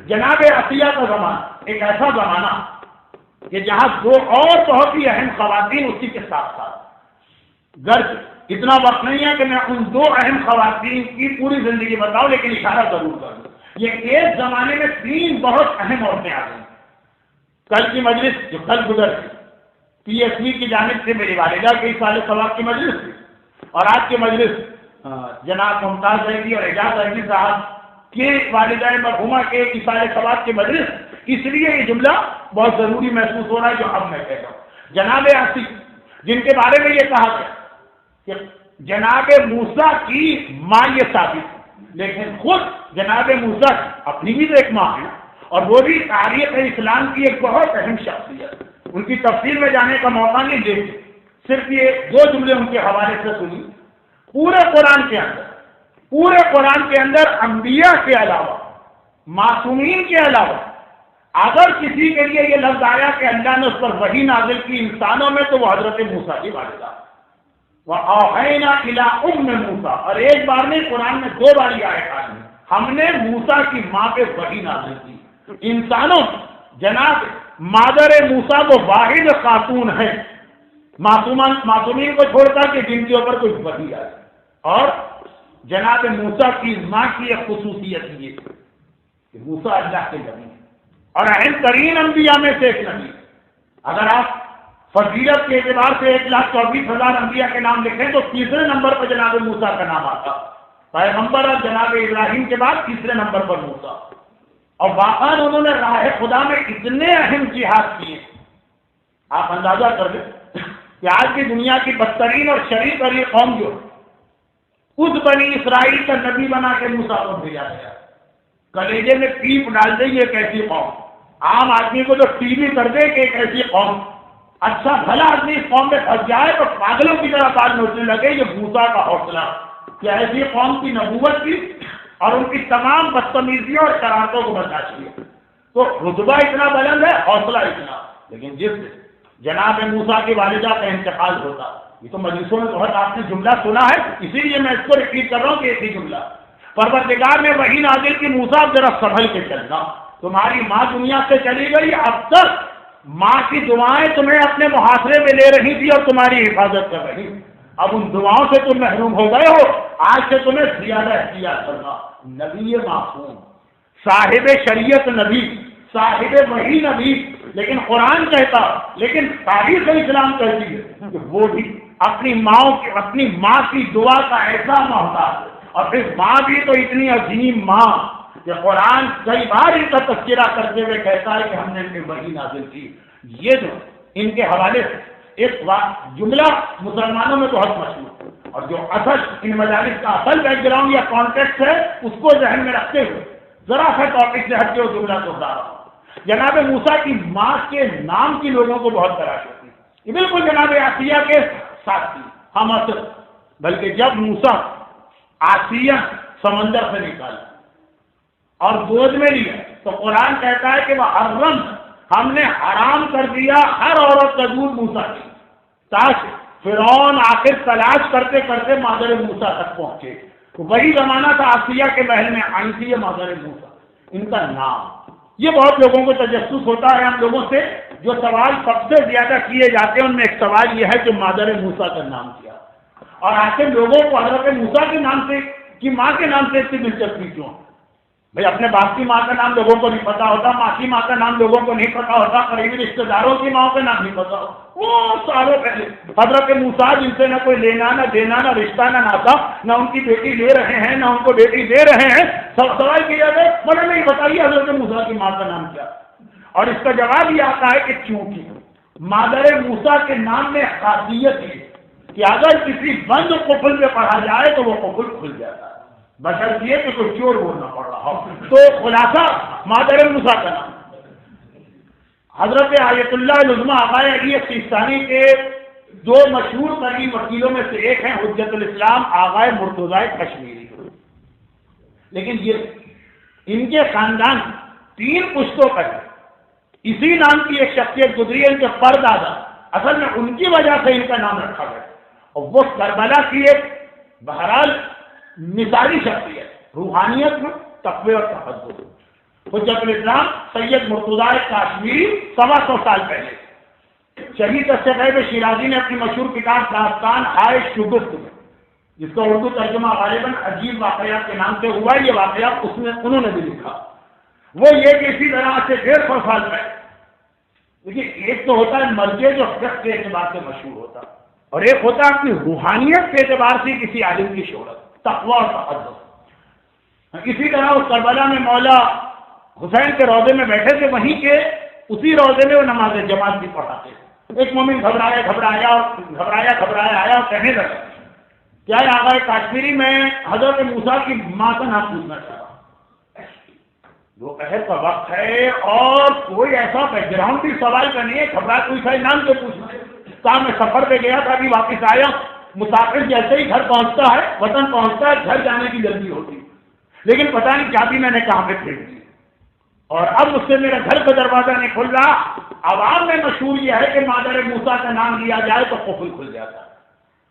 جناب عطیہ کا زمانہ ایک ایسا زمانہ کہ جہاں دو اور بہت ہی اہم خواتین اسی کے ساتھ ساتھ، گرچہ اتنا وقت نہیں ہے کہ میں ان دو اہم خواتین کی پوری زندگی بتاؤں، لیکن اشارہ ضرور کر دوں۔ یہ ایک زمانے میں تین بہت اہم عورتیں آ گئی۔ کل کی مجلس جو کل گزر تھی PSV کی جانب سے میری والدہ کے سال ثواب کی مجلس تھی، اور آج کی مجلس جناب ممتاز زیدی اور اعجاز احمدی صاحب کے والدہ مرحومہ کے سال ثواب کی مجلس، اس لیے یہ جملہ بہت ضروری محسوس ہو رہا ہے جو اب میں کہہ رہا ہوں۔ جناب عاصی جن کے بارے میں یہ کہا گیا کہ جناب موسیٰ کی ماں یہ ثابت، لیکن خود جناب موسیٰ اپنی بھی تو ایک ماں ہے، اور وہ بھی تاریخ اسلام کی ایک بہت اہم شخصیت۔ ان کی تفصیل میں جانے کا موقع نہیں دیتے، صرف یہ دو جملے ان کے حوالے سے سنی۔ پورے قرآن کے اندر انبیاء کے علاوہ، معصومین کے علاوہ اگر کسی کے لیے یہ لفظ آیا کہ اللہ نے اس پر وحی نازل کی انسانوں میں، تو وہ حضرت موسیٰ کی والدہ وَأَوْحَيْنَا إِلَىٰ أُمِّ موسیٰ، اور ایک بار نہیں قرآن میں دو بار یہ آیت آئی، ہم نے موسیٰ کی ماں پہ وحی نازل کی۔ انسانوں جناب مادر موسیٰ وہ واحد خاتون ہے معصومین کو چھوڑ کر کہ جن کے اوپر کوئی وحی آئے، اور جناب موسیٰ کی ماں کی ایک خصوصیت یہ کہ موسیٰ اللہ کے نبی ہیں اور اہم ترین انبیاء میں سے ایک نبی۔ اگر آپ فضیلت کے اعتبار سے 1,24,000 انبیاء کے نام لکھیں تو تیسرے نمبر پر جناب موسیٰ کا نام آتا، پیغمبر اور جناب ابراہیم کے بعد تیسرے نمبر پر موسیٰ۔ اور واقعاً انہوں نے راہ خدا میں اتنے اہم جہاد کیے، آپ اندازہ کر لیں کہ آج کی دنیا کی بدترین اور شریر والی قوم جو اس بنی اسرائیل کا نبی بنا کے موسیٰ کو بھیجا گیا، کلیجے میں پیپ ڈال دے ایک ایسی قوم، عام آدمی کو تو ٹی وی کر دے کہ ایک ایسی قوم، اچھا بھلا آدمی اس قوم میں پھنس جائے تو پاگلوں کی طرح بات نوچنے لگے یہ موسیٰ کا حوصلہ کہ ایسی قوم کی نبوت کی اور ان کی تمام بدتمیزیوں اور شرارتوں کو برداشت کیا۔ تو رتبہ اتنا بلند ہے، حوصلہ اتنا، لیکن جس جناب موسیٰ کی والدہ کا انتقال ہوتا، یہ تو مجلسوں میں بہت آپ نے جملہ سنا ہے، اسی لیے میں اس کو ریپیٹ کر رہا ہوں کہ ایک ہی جملہ، پروردگار نے وحی نازل کی موسیٰ ذرا سنبھل کے چلنا، تمہاری ماں دنیا سے چلی گئی، اب تک ماں کی دعائیں تمہیں اپنے محاصرے میں لے رہی تھی اور تمہاری حفاظت کر رہی، اب ان دعاؤں سے تم محروم ہو گئے ہو، آج سے تمہیں زیادہ احتیاط کرنا۔ نبی معصوم، صاحب شریعت نبی، صاحب وحی نبی، لیکن قرآن کہتا، لیکن تاریخ اسلام کہتی ہے کہ وہ بھی اپنی ماں کی دعا کا ایسا محتاج ہے، اور پھر ماں بھی تو اتنی عظیم ماں کہ قرآن کئی بار ان کا تذکرہ کرتے ہوئے کہتا ہے کہ ہم نے ان کی وحی نازل کی۔ یہ جو ان کے حوالے سے ایک جملہ مسلمانوں میں بہت مشہور ہے، اور جو اصل ان مجالس کا اصل بیک گراؤنڈ یا کانٹیکٹ ہے اس کو ذہن میں رکھتے ہوئے ذرا سا ٹاپک سے ہٹ کے وہ جملہ دوہرا رہا ہوں۔ جناب موسیٰ کی ماں کے نام کی لوگوں کو بہت تلاش ہوتی ہے، یہ بالکل جناب عاصیہ کے ساتھ تھی، ہم اصل، بلکہ جب موسیٰ عاصیہ سمندر سے نکالا اور گود میں لیا تو قرآن کہتا ہے کہ وہ حرم، ہم نے حرام کر دیا ہر عورت کا دودھ موسیٰ کی، تاکہ فرعون آخر تلاش کرتے کرتے مادر موسیٰ تک پہنچے۔ تو وہی زمانہ تھا عاصیہ کے محل میں آئی تھی یہ مادر موسیٰ، ان کا نام، یہ بہت لوگوں کو تجسس ہوتا ہے ہم لوگوں سے، جو سوال سب سے زیادہ کیے جاتے ہیں ان میں ایک سوال یہ ہے کہ مادر موسیٰ کا نام کیا، اور آخر لوگوں کو حضرت موسیٰ کے نام سے کی ماں کے نام سے اتنی دلچسپی کیوں؟ بھائی اپنے باپ کی ماں کا نام لوگوں کو نہیں پتا ہوتا، ماں کی ماں کا نام لوگوں کو نہیں پتا ہوتا، قریبی رشتے داروں کی ماں کا نام نہیں پتا ہوتا، وہ سالوں پہلے حضرت موسیٰ جن سے نہ کوئی لینا نہ دینا نہ رشتہ نہ ناتا، نہ ان کی بیٹی لے رہے ہیں نہ ان کو بیٹی دے رہے ہیں، سب سوال کیا جائے مگر نہیں بتائیے حضرت موسیٰ کی ماں کا نام کیا، اور اس کا جواب یہ آتا ہے کہ چونکہ مادر موسیٰ کے نام میں خاصیت ہے کہ اگر کسی بند قفل میں پڑھا جائے تو وہ قفل کھل جاتا ہے، بشرط یہ کہ کوئی چور بولنا پڑ رہا ہو، تو خلاصہ مادر موسیٰ کا نام۔ حضرت آیت اللہ العظمیٰ آقا علی سیستانی کے دو مشہور ترین وکیلوں میں سے ایک ہیں حجت الاسلام آقا مرتضیٰ کشمیری، لیکن یہ ان کے خاندان 3 پشتوں پر ہے، اسی نام کی ایک شخصیت گزری ہے ان کے پردادا، اصل میں ان کی وجہ سے ان کا نام رکھا گیا، اور وہ کربلا کی ایک بہرحال مثالی شخصیت، روحانیت میں تقوی اور تحضر۔ حجت الاسلام سید مرتضیٰ کاشمیری 125 سال پہلے شہید غیب شیرازی نے اپنی مشہور کتاب داستان ہائے شگفت میں، جس کا اردو ترجمہ غالباً عجیب واقعات کے نام سے ہوا، یہ واقعات انہوں نے بھی لکھا، وہ یہ کہ اسی طرح سے 150 سال پہلے، دیکھیے ایک تو ہوتا ہے مرجع جو فقہ کے اعتبار سے مشہور ہوتا، اور ایک ہوتا ہے اپنی روحانیت کے اعتبار سے کسی عالم کی شہرت، تقویٰ اور تقدس۔ اسی طرح اس کربلا میں مولا حسین کے روضے میں بیٹھے تھے، وہیں کے اسی روضے میں وہ نماز جماعت بھی پڑھاتے تھے۔ ایک مومن گھبرایا آیا اور کہنے لگا، کیا آقا کاشمیری میں حضرت موسیٰ کی ماں کا نام پوچھنا چاہتا، دوپہر کا وقت ہے اور کوئی ایسا بیک گراؤنڈ بھی سوال کا نہیں ہے، گھبرا کوئی نام سے پوچھنا۔ کہا میں سفر پہ گیا تھا، ابھی واپس آیا، مسافر جیسے ہی گھر پہنچتا ہے، وطن پہنچتا ہے، گھر جانے کی جلدی ہوتی، لیکن پتہ نہیں چابی میں نے کہاں پہ پھینک دی، اور اب مجھ سے میرا گھر کا دروازہ نہیں کھل رہا۔ عوام میں مشہور یہ ہے کہ مادر موسیٰ کا نام لیا جائے تو قفل کھل جاتا ہے،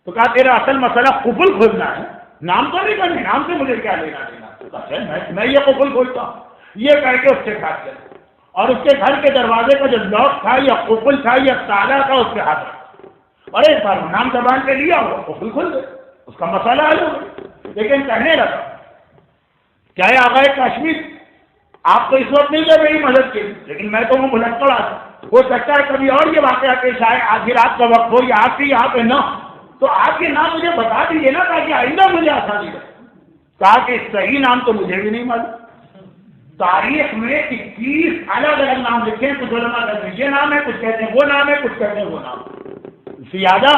تو کہا تیرا اصل مسئلہ قفل کھولنا ہے، نام تو نہیں کرنا، نام سے مجھے کیا لینا دینا، میں یہ قفل کھولتا ہوں، یہ کہہ کے اس کے ساتھ چلے، اور اس کے گھر کے دروازے کا جو لاک تھا یا قفل تھا یا تالا تھا اس کے ہاتھ رکھا، اور ایک بار نام زبان پہ لیا وہ قفل کھل گئے، اس کا مسئلہ حل ہو گیا۔ لیکن کہنے لگا، کیا ہے آقا کاشمیر، آپ تو اس وقت نہیں کر رہی مدد کی، لیکن میں تو وہ ملک پڑا تھا، ہو سکتا ہے کبھی اور یہ واقعہ پیش آئے، آدھی رات کا وقت ہو یا آپ کی یہاں پہ نہ، تو آپ کے نام مجھے بتا دیجیے نا تاکہ آئندہ مجھے آسانی رہے۔ کہا کہ صحیح نام تو مجھے بھی نہیں معلوم، تاریخ میں 21 الگ الگ نام لکھے ہیں، کچھ علماء کہتے ہیں یہ نام ہے، کچھ کہتے ہیں وہ نام ہے، کچھ کہتے ہیں وہ نام، زیادہ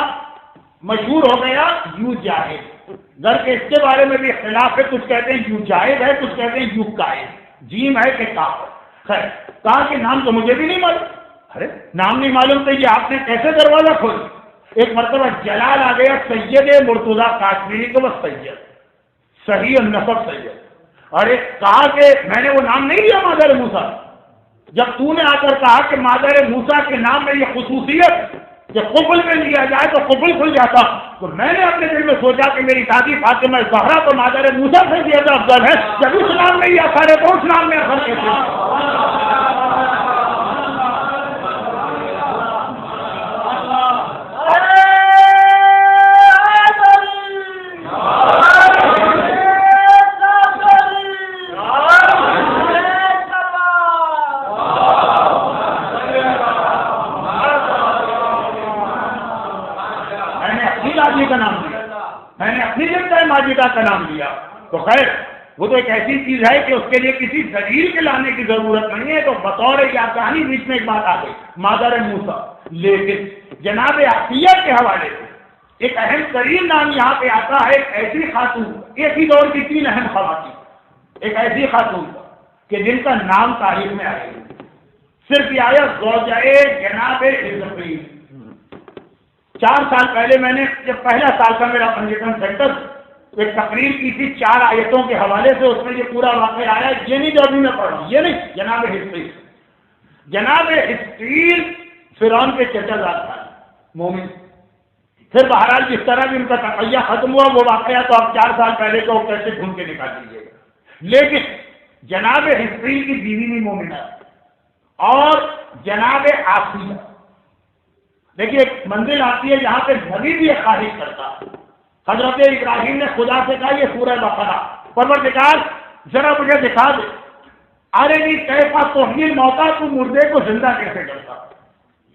مشہور ہو گیا یو جاہد، در کے اس کے بارے میں بھی اختلاف ہے، کچھ کہتے ہیں یو جاہد ہے، کچھ کہتے ہیں یو قائد، جیم ہے کہ کاف ہے، خیر کہا کہ نام تو مجھے بھی نہیں معلوم۔ ارے نام نہیں معلوم تو یہ آپ نے کیسے دروازہ کھولا؟ ایک مرتبہ جلال آ گیا سید مرتضیٰ کاشمیری کو، بس سید صحیح النسب سید، اور ایک کہا کہ میں نے وہ نام نہیں لیا مادر موسیٰ، جب تو نے آ کر کہا کہ مادر موسیٰ کے نام میں یہ خصوصیت کہ قفل میں لیا جائے تو قفل کھل جاتا، تو میں نے اپنے دل میں سوچا کہ میری دادی فاطمہ زہرا تو مادر موسیٰ سے زیادہ افضل ہے، جب اس نام میں یہ اثر ہے تو اس نام میں اثر کیسے؟ ماجدہ کا نام لیا تو خیر وہ تو ایک ایسی چیز ہے کہ اس کے لیے کسی دلیل کے لانے کی ضرورت نہیں ہے، تو بطور یا کہانی بیچ میں ایک بات آ گئی مادر موسیٰ، لیکن جناب عطیہ کے حوالے سے ایک اہم ترین نام یہاں پہ آتا ہے، ایک ایسی خاتون، ایک ہی دور کی 3 اہم خواتین، ایک ایسی خاتون کہ جن کا نام تاریخ میں آئے گا، صرف یہ آیا زوجہ جناب حزقیل۔ 4 سال پہلے میں نے جب پہلا سال کا میرا پنجیکرن سینٹر ایک تقریر کی تھی 4 آیتوں کے حوالے سے، اس میں یہ پورا واقعہ آیا، یہ نہیں جو ابھی میں پڑھ رہا ہوں، یہ نہیں، جناب حزقیل، جناب حزقیل فرعون کے چچا زاد تھا مومن، پھر بہرحال جس طرح بھی ان کا تقیہ ختم ہوا وہ واقعہ تو آپ 4 سال پہلے کو کیسے ڈھونڈ کے نکال دیجیے گا، لیکن جناب حزقیل کی بیوی بھی مومنہ اور جناب آسیہ، دیکھیے ایک منزل آتی ہے جہاں پہ نبی بھی یہ خواہش کرتا ہے۔ حضرت ابراہیم نے خدا سے کہا یہ سورہ بقرہ، پروردگار ذرا مجھے دکھا دے، ارے نہیں کیفا تحیی الموتیٰ، تو مردے کو زندہ کیسے کرتا؟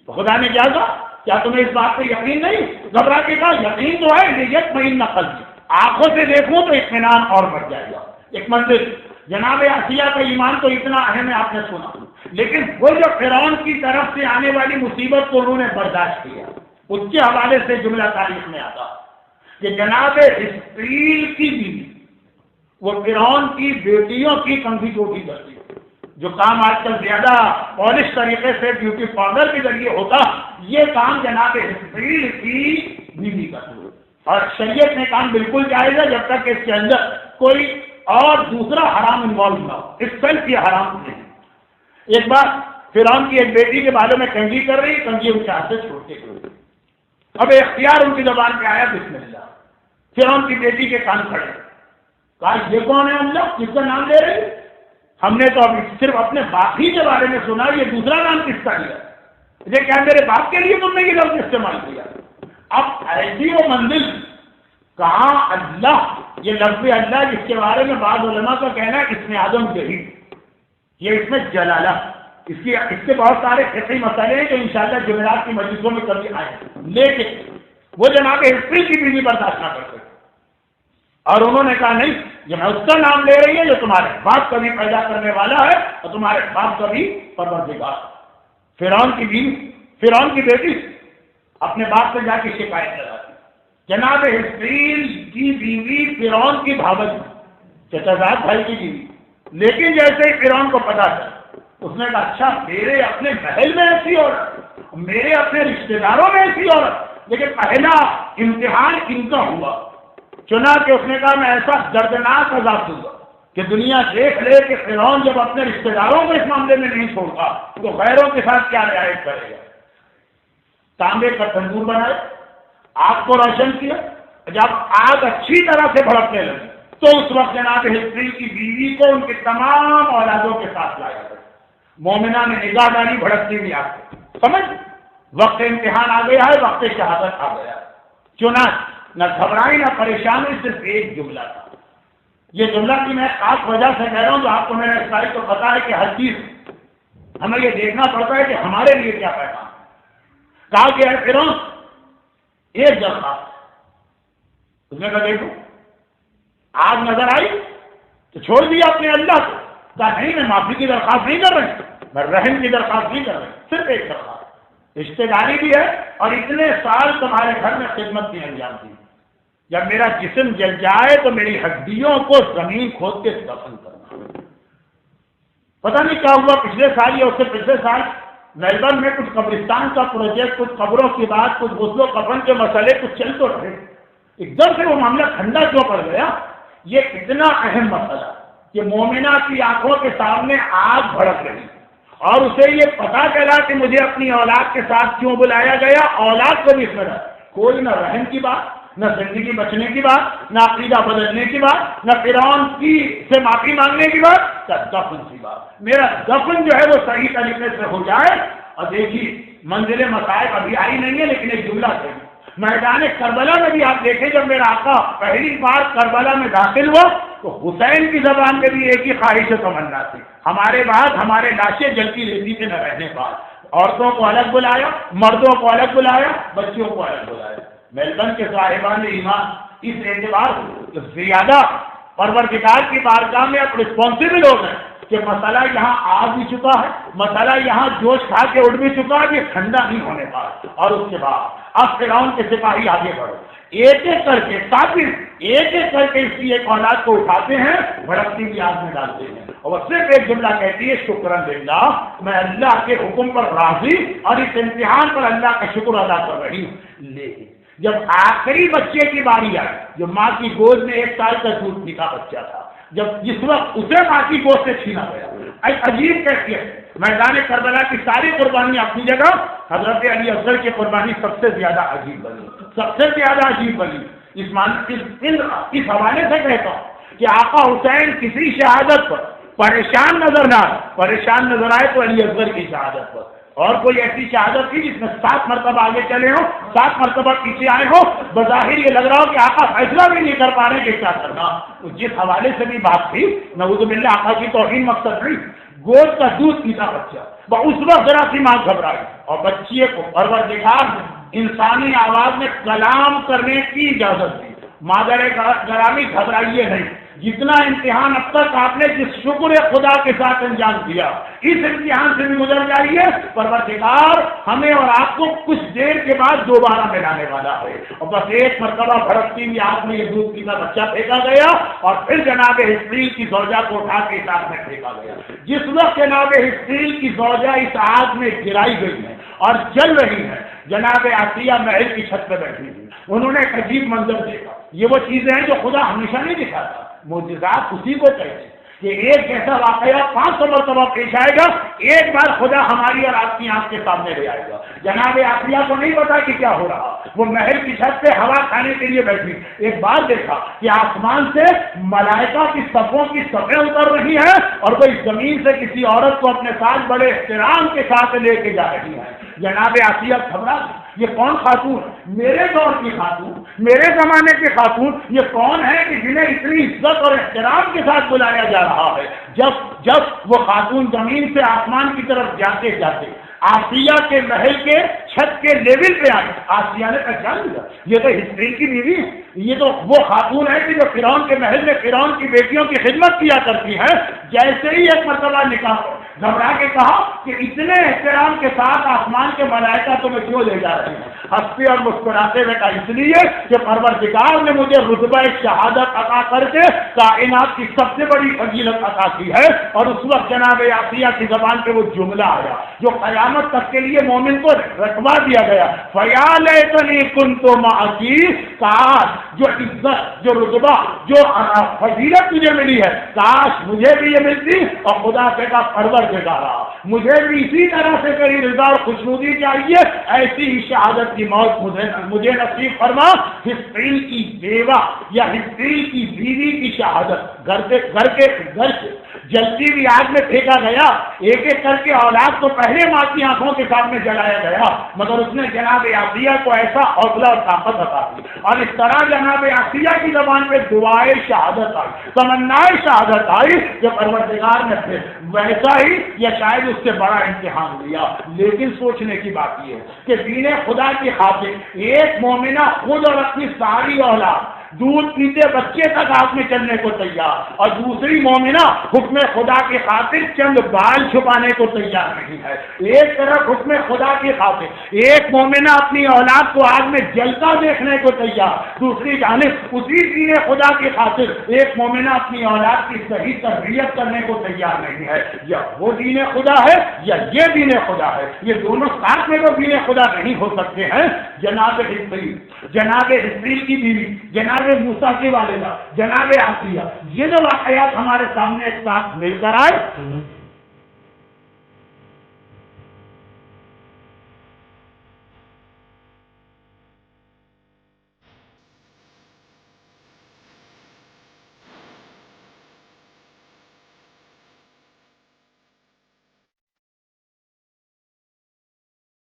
تو خدا نے کیا کہا، کیا تمہیں اس بات پہ یقین نہیں؟ گھبرا کے کہا یقین تو ہے، لیطمئن قلبی، آنکھوں سے دیکھوں تو اطمینان اور بڑھ جائے گا۔ ایک منزل جناب آسیہ کا ایمان تو اتنا اہم ہے آپ نے سنا، لیکن وہ جو فرعون کی طرف سے آنے والی مصیبت کو انہوں نے برداشت کیا، اس کے حوالے سے جملہ تاریخ میں آتا کہ جناب حزقیل کی بیوی وہ فرعون کی بیٹیوں کی کنگھی چوٹی کرتی، جو کام آج کل زیادہ پالش طریقے سے بیوٹی پارلر کے ذریعے ہوتا، یہ کام جناب حزقیل کی بیوی کرتی، اور شریعت نے کام بالکل جائز ہے جب تک کہ اس کے اندر کوئی اور دوسرا حرام انوالو نہ ہو، اس سیلف یہ حرام نہیں۔ ایک بار فرعون کی ایک بیٹی کے بارے میں کنگھی کر رہی، کنگھی ان کے ہاتھ سے چھوٹتے ہوئے، اب اختیار ان کی زبان پہ آیا بسم اللہ، فرعون کی بیٹی کے کان کھڑے، کہا یہ کون ہے ہم لوگ، کس کا نام لے رہے ہیں؟ ہم نے تو اب صرف اپنے باپ ہی کے بارے میں سنا، یہ دوسرا نام کس کا لیا؟ یہ کیا میرے باپ کے لیے تم نے یہ لفظ استعمال کیا؟ اب ایسی وہ منزل کہاں اللہ، یہ لفظ اللہ جس کے بارے میں بعض علماء کا کہنا ہے اس میں آدم جہی، یہ اس میں جلالہ، اس کے بہت سارے فقہی مسئلے ہیں جو انشاءاللہ جمعرات کی مجلسوں میں کبھی آئے، لیکن وہ جناب ہسٹری کی بھی برداشت نہ کرتے اور انہوں نے کہا نہیں، یہ میں اس کا نام لے رہی ہے جو تمہارے باپ کا بھی پیدا کرنے والا ہے اور تمہارے باپ کا بھی پروردگار۔ فرعون کی بیوی، فرعون کی بیٹی اپنے باپ سے جا کے شکایت لگاتی، جناب ہسٹریل کی بیوی فرعون کی بھاوج چچا زاد بھائی کی بیوی، لیکن جیسے ہی فرعون کو پتا چلا اس نے کہا اچھا میرے اپنے محل میں ایسی عورت، میرے اپنے رشتے داروں میں ایسی عورت، لیکن پہلا امتحان ان کا ہوا، چنانچہ اس نے کہا میں ایسا دردناک عذاب دوں گا کہ دنیا دیکھ لے کہ فرعون جب اپنے رشتے داروں کو اس معاملے میں نہیں چھوڑتا تو غیروں کے ساتھ کیا رعایت کرے گا۔ تانبے کا تندور بنائے، آگ کو روشن کیا، جب آگ اچھی طرح سے بھڑکنے لگی تو اس وقت جناب ہسٹری کی بیوی کو ان کے تمام اولادوں کے ساتھ لایا گیا۔ مومنہ نے نگاہ ڈالی بھڑکتی ہوئی آگ کو، سمجھ وقت امتحان آ گیا ہے، وقت شہادت آ گیا۔ چنانچہ نہ گھبرائی نہ پریشانی، صرف ایک جملہ تھا۔ یہ جملہ کی میں خاص وجہ سے کہہ رہا ہوں، جو آپ کو میرے اسلائی کو پتا ہے کہ ہر چیز ہمیں یہ دیکھنا پڑتا ہے کہ ہمارے لیے کیا پیغام ہے۔ کہا کہ فرعون ایک درخواست، اس نے کہا دیکھو آگ نظر آئی تو چھوڑ دیا اپنے اللہ کو، کہا نہیں میں معافی کی درخواست نہیں کر رہی، میں رحم کی درخواست نہیں کر رہی، صرف ایک درخواست، رشتے داری بھی ہے اور اتنے سال تمہارے گھر میں خدمت بھی انجام دی، جب میرا جسم جل جائے تو میری ہڈیوں کو زمین کھود کے دفن کرنا۔ پتہ نہیں کیا ہوا پچھلے سال یا اس سے پچھلے سال میلبرن میں کچھ قبرستان کا پروجیکٹ، کچھ قبروں کی بات، کچھ غسل و کفن کے مسئلے کچھ چل تو رہے، ایک دم سے وہ معاملہ ٹھنڈا کیوں پڑ گیا؟ یہ اتنا اہم مسئلہ کہ مومنہ کی آنکھوں کے سامنے آگ بھڑک رہی اور اسے یہ پتا چلا کہ مجھے اپنی اولاد کے ساتھ کیوں بلایا گیا، اولاد کو بھی اس میں کوئی نہ رحم کی بات، نہ زندگی بچنے کی بات، نہ عقیدہ بدلنے کی بات، نہ فرعون کی سے معافی مانگنے کی بات، دفن کی بات۔ میرا دفن جو ہے وہ صحیح طریقے سے ہو جائے۔ اور دیکھیے منزل مصائب ابھی آئی نہیں ہے، لیکن ایک جملہ ہے میدان کربلا میں بھی آپ دیکھیں، جب میرا آقا پہلی بار کربلا میں داخل ہوا تو حسین کی زبان میں بھی ایک ہی خواہش و تمنا تھی، ہمارے بعد ہمارے لاشیں جلتی ریتی سے نہ رہنے پائے۔ عورتوں کو الگ بلایا، مردوں کو الگ بلایا، بچیوں کو الگ بلایا۔ میلبرن کے صاحبان ایمان اس اعتبار زیادہ پروردگار کی بارگاہ میں اب رسپانسبل ہو گئے کہ مسئلہ یہاں آ بھی چکا ہے، مسئلہ یہاں جوش کھا کے اٹھ بھی چکا ہے، یہ ٹھنڈا نہیں ہونے پایا۔ اور اس کے بعد اب فرعون کے سپاہی آگے بڑھو، ایک ایک کر کے کافر ایک ایک کر کے اس کی ایک اولاد کو اٹھاتے ہیں، بھڑکتی ہوئی آگ میں ڈالتے ہیں، اور وہ صرف ایک جملہ کہتی ہے شکرن للہ، میں اللہ کے حکم پر راضی اور اس امتحان پر اللہ کا شکر ادا کر رہی ہوں۔ لیکن جب آخری بچے کی باری آئی، جو ماں کی گود میں 1 سال کا دودھ پیتا بچہ تھا، جب جس وقت اسے ماں کی گود سے چھینا گیا، ایک عجیب کیفیت، میدان کربلا کی ساری قربانی اپنی جگہ، حضرت علی اصغر کی قربانی سب سے زیادہ عجیب بنی، سب سے زیادہ عجیب بنی۔ اس حوالے سے کہتا ہوں کہ آقا حسین کسی شہادت پر پریشان نظر آئے تو علی اصغر کی شہادت پر، اور کوئی ایسی شہادت تھی جس میں 7 مرتبہ آگے چلے ہو، 7 مرتبہ پیچھے آئے ہو، بظاہر یہ لگ رہا ہو کہ آقا فیصلہ بھی نہیں کر پا رہے کہ کیا کرنا۔ تو جس حوالے سے بھی بات تھی، نعوذ باللہ آقا کی توہین مقصد نہیں، گود کا دودھ پیتا بچہ، اس وقت ذرا سی ماں گھبرائی اور بچے کو پروردگار انسانی آواز میں کلام کرنے کی اجازت دی۔ مادر گرامی گھبرائیے نہیں، جتنا امتحان اب تک آپ نے جس شکر خدا کے ساتھ انجام دیا، اس امتحان سے بھی گزر جائیے، پروردگار ہمیں اور آپ کو کچھ دیر کے بعد دوبارہ ملانے والا ہے۔ اور بس ایک مرتبہ بھڑکتی ہوئی آگ میں یہ دودھ پیتا بچہ پھینکا گیا اور پھر جناب ہسٹریل کی زوجہ کو اٹھا کے اس آگ میں پھینکا گیا۔ جس وقت جناب ہسٹریل کی زوجہ اس آگ میں گرائی گئی ہے اور جل رہی ہے، جناب عطیہ محل کی چھت پہ بیٹھی تھی، انہوں نے ایک عجیب منظر دیکھا۔ یہ وہ چیزیں ہیں جو خدا ہمیشہ نہیں دکھاتا، معجزات اسی کو کہتے ہیں کہ ایک جیسا واقعہ 500 مرتبہ پیش آئے گا، ایک بار خدا ہماری اور آپ کی آنکھ کے سامنے لے آئے گا۔ جناب آسیہ کو نہیں پتا کہ کیا ہو رہا، وہ محل کی چھت پہ ہوا کھانے کے لیے بیٹھی، ایک بار دیکھا کہ آسمان سے ملائکہ کی صفوں کی صفیں اتر رہی ہیں اور وہ اس زمین سے کسی عورت کو اپنے ساتھ بڑے احترام کے ساتھ لے کے جا رہی ہیں۔ جناب آسیہ گھبرا، یہ کون خاتون؟ میرے دور کی خاتون، میرے زمانے کی خاتون، یہ کون ہے کہ جنہیں اتنی عزت اور احترام کے ساتھ بلایا جا رہا ہے؟ جب وہ خاتون زمین سے آسمان کی طرف جاتے جاتے آسیہ کے محل کے چھت کے لیول پہ آئی، آسیہ نے پہچان لیا یہ تو ہسٹری کی بیوی ہے، یہ تو وہ خاتون ہے کہ جو فرعون کے محل میں فرعون کی بیٹیوں کی خدمت کیا کرتی ہے۔ جیسے ہی ایک مرتبہ نکاح گھبرا کے کہا کہ اتنے احترام کے ساتھ آسمان کے ملائکہ تمہیں کیوں لے جا رہے ہیں؟ ہنستے اور مسکراتے ہوئے کہا اس لیے کہ پروردگار نے مجھے رتبہ شہادت عطا کر کے کائنات کی سب سے بڑی فضیلت عطا کی ہے۔ اور اس وقت جناب آسیہ کی زبان پہ وہ جملہ آیا جو قیامت تک کے لیے مومن کو رتبہ دیا گیا، فَيَا لَيْتَنِي كُنتُ مَعَكِ، کاش جو عزت، جو رتبہ، جو فضیلت تجھے ملی ہے کاش مجھے بھی یہ ملتی۔ اور خدا سے کہا پروردگارا مجھے بھی اسی طرح سے تیری رضا اور خوشنودی چاہیے، ایسی ہی شہادت کی موت مجھے نصیب فرما۔ ہسٹری کی بیوہ یا ہسٹری کی بیوی کی شہادت گھر کے جلتی ہوئی آگ میں پھینکا گیا، ایک ایک کر کے اولاد کو پہلے ماں کی آنکھوں کے سامنے جلایا گیا، مگر اس نے جناب آسیہ کو ایسا حوصلہ اور طاقت عطا کی اور اس طرح جناب آسیہ کی زبان پہ دعائے شہادت آئی، تمنائے شہادت آئی کہ پروردگار نے پھر ویسا ہی یا شاید اس سے بڑا امتحان لیا۔ لیکن سوچنے کی بات یہ ہے کہ دین خدا کی خاطر ایک مومنہ خود اور اپنی ساری اولاد دودھ پیتے بچے تک ہاتھ میں چلنے کو تیار، اور دوسری مومنہ حکم خدا کی خاطر چند بال چھپانے کو تیار نہیں ہے۔ ایک طرف حکم خدا کی خاطر ایک مومنہ اپنی اولاد کو آگ میں جلتا دیکھنے کو تیار، دوسری جانب اسی دین خدا کی خاطر ایک مومنہ اپنی اولاد کی صحیح تربیت کرنے کو تیار نہیں ہے۔ یا وہ دین خدا ہے یا یہ دین خدا ہے، یہ دونوں ساتھ میں تو دین خدا نہیں ہو سکتے ہیں۔ جناب حزقیل کی بیوی، جناب موسیٰ کی والدہ، جناب آسیہ، یہ جو واقعات ہمارے سامنے ایک ساتھ مل کر آئے